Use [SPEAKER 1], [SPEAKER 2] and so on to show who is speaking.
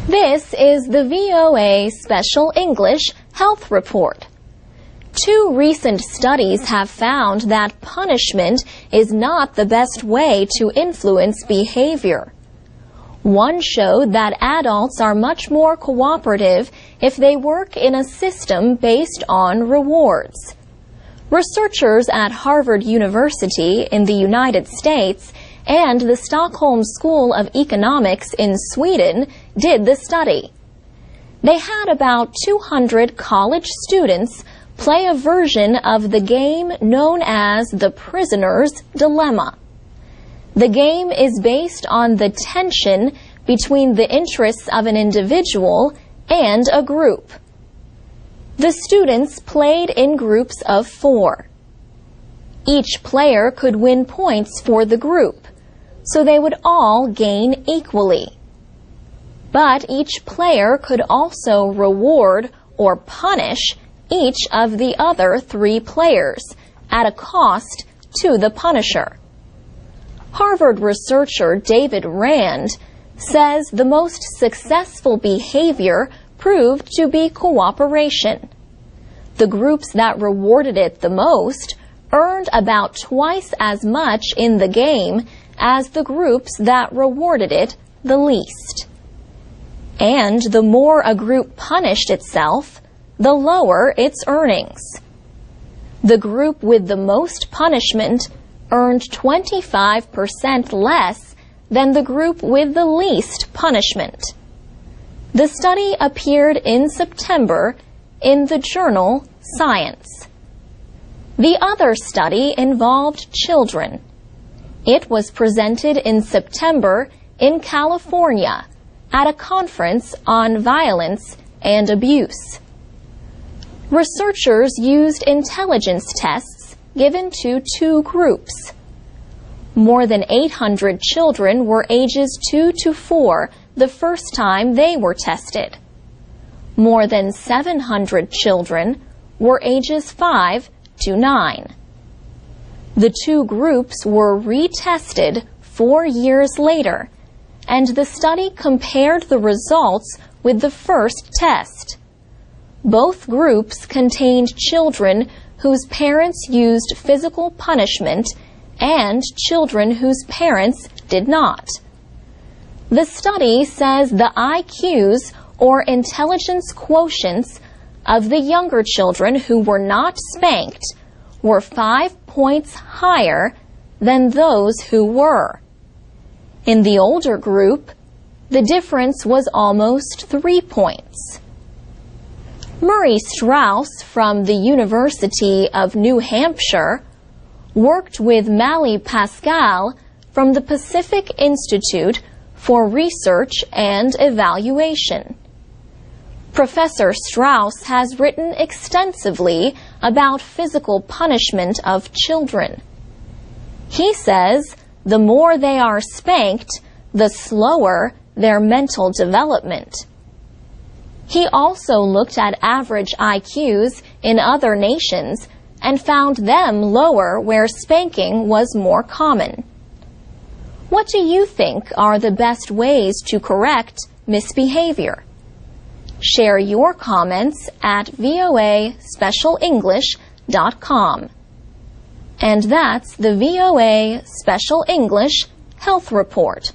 [SPEAKER 1] This is the VOA Special English Health Report. 2 recent studies have found that punishment is not the best way to influence behavior. One showed that adults are much more cooperative if they work in a system based on rewards. Researchers at Harvard University in the United States and the Stockholm School of Economics in Sweden did the study. They had about 200 college students play a version of the game known as the prisoner's dilemma. The game is based on the tension between the interests of an individual and a group. The students played in groups of 4. Each player could win points for the group, so they would all gain equally. But each player could also reward or punish each of the other 3 players at a cost to the punisher. Harvard researcher David Rand says the most successful behavior proved to be cooperation. The groups that rewarded it the most earned about twice as much in the game as the groups that rewarded it the least. And the more a group punished itself, the lower its earnings. The group with the most punishment earned 25% less than the group with the least punishment. The study appeared in September in the journal Science. The other study involved children. It was presented in September in California at a conference on violence and abuse. Researchers used intelligence tests given to 2 groups. More than 800 children were ages 2 to 4 the first time they were tested. More than 700 children were ages 5 to 9. The 2 groups were retested 4 years later, and the study compared the results with the first test. Both groups contained children whose parents used physical punishment and children whose parents did not. The study says the IQs, or intelligence quotients, of the younger children who were not spanked were 5 points higher than those who were. In the older group, the difference was almost 3 points. Murray Strauss from the University of New Hampshire worked with Mali Pascal from the Pacific Institute for Research and Evaluation. Professor Strauss has written extensively about physical punishment of children. He says the more they are spanked, the slower their mental development. He also looked at average IQs in other nations and found them lower where spanking was more common. What do you think are the best ways to correct misbehavior? Share your comments at voaspecialenglish.com. And that's the VOA Special English Health Report.